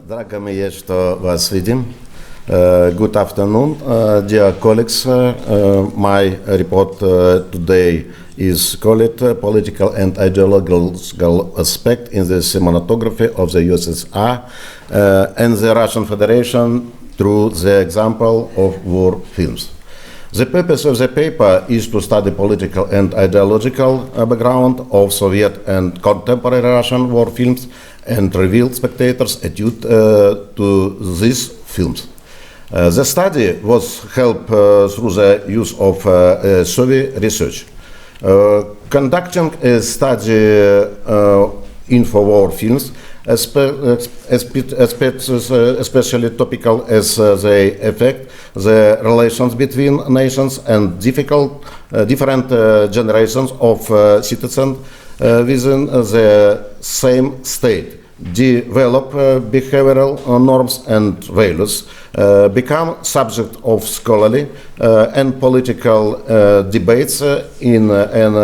Drago mi je što vas vidim. Good afternoon, dear colleagues. My report today is called Political and Ideological Aspect in the Cinematography of the USSR and the Russian Federation through the example of war films. The purpose of the paper is to study political and ideological background of Soviet and contemporary Russian war films and reveal spectators' attitude to these films. The study was helped through the use of Soviet research. Conducting a study info war films, especially topical as they affect the relations between nations and different generations of citizens within the same state, develop behavioral norms and values, become subject of scholarly and political debates in an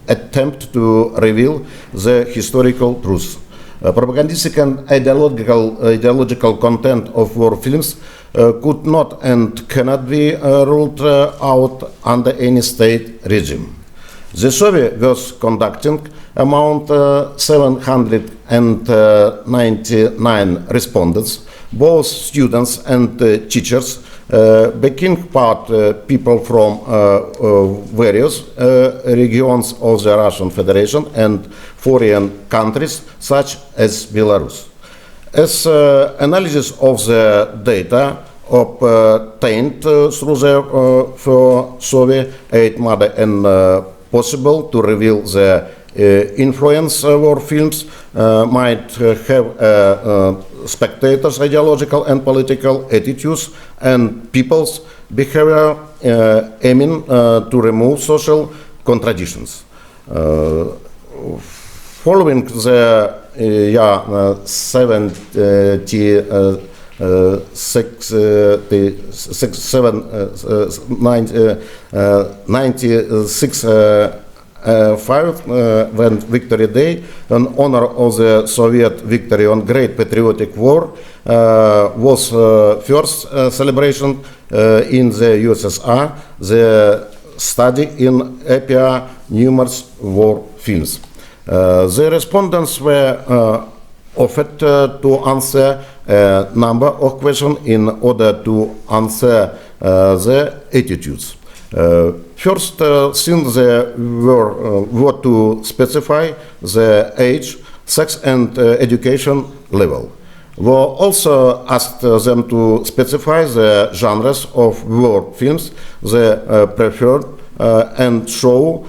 attempt to reveal the historical truth. Propagandistic and ideological content of war films could not and cannot be ruled out under any state regime. The survey was conducting among 799 respondents, both students and teachers, taking part people from various regions of the Russian Federation and foreign countries such as Belarus. As analysis of the data obtained through the survey, it made possible to reveal the influence war films might have spectators' ideological and political attitudes and people's behavior aiming to remove social contradictions. Following the 96 when Victory Day, in honor of the Soviet victory on Great Patriotic War, was first celebration in the USSR. The study in appear numerous war films. The respondents were offered to answer a number of questions in order to answer the attitudes. First, since they were to specify the age, sex and education level. We also asked them to specify the genres of war films they preferred and show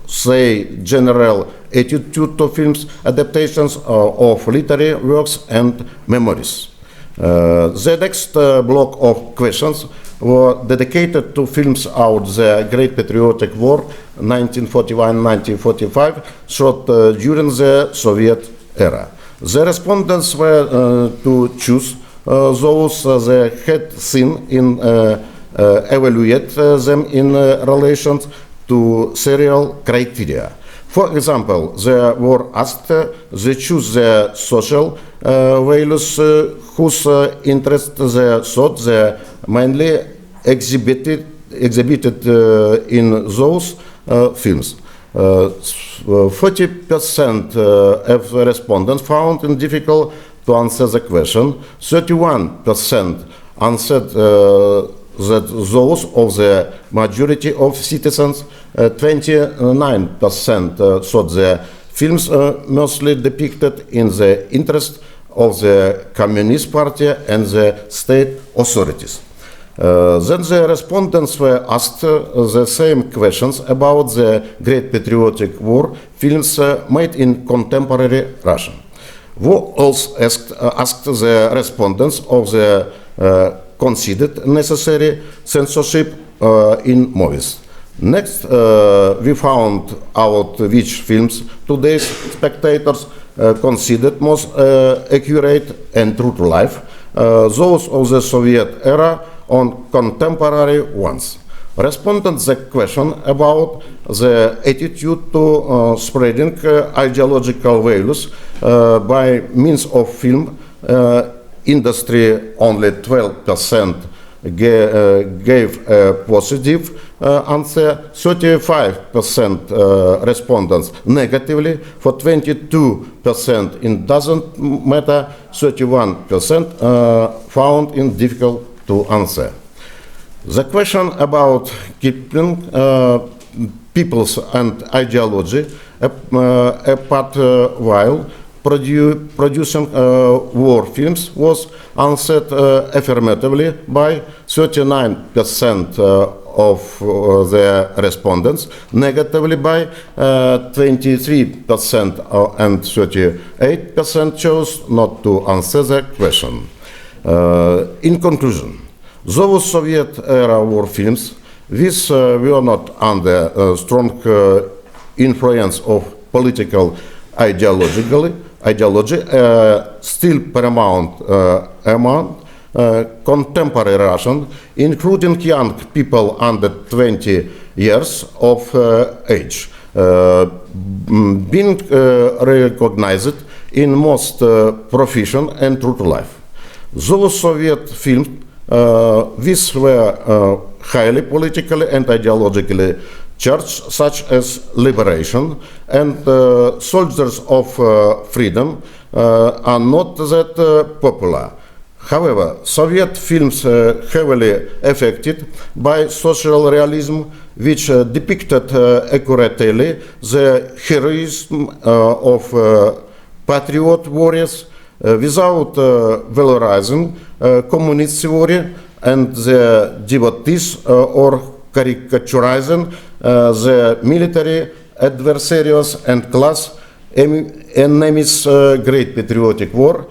say general attitude to films, adaptations of literary works and memories. The next block of questions were dedicated to films out the Great Patriotic War 1941-1945 shot during the Soviet era. The respondents were to choose those they had seen in evaluate them in relation to serial criteria. For example, they were asked to choose the social values whose interest they thought they mainly exhibited in those films. 40% of respondents found it difficult to answer the question. 31% answered that those of the majority of citizens, 29% thought the films mostly depicted in the interest of the Communist Party and the state authorities. Then the respondents were asked the same questions about the Great Patriotic War films made in contemporary Russia. We also asked the respondents of the considered necessary censorship in movies. Next, we found out which films today's spectators considered most accurate and true to life, those of the Soviet era on contemporary ones. Respondents the question about the attitude to spreading ideological values by means of film industry, only 12% gave a positive answer, 35% respondents negatively, for 22% it doesn't matter, 31% found it difficult to answer. The question about keeping peoples and ideology apart while producing war films was answered affirmatively by 39% of the respondents, negatively by 23% and 38% chose not to answer the question. In conclusion, those Soviet-era war films, which were not under strong influence of political ideology, still paramount among contemporary Russian, including young people under 20 years of age, being recognized in most profession and true to life. Those Soviet films, which were highly politically and ideologically charged, such as Liberation and Soldiers of Freedom, are not that popular. However, Soviet films heavily affected by social realism, which depicted accurately the heroism of patriot warriors without valorizing communist theory and the devotees or caricaturizing the military adversaries and class enemies. Great patriotic war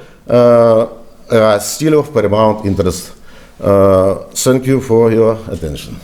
still of paramount interest. Thank you for your attention.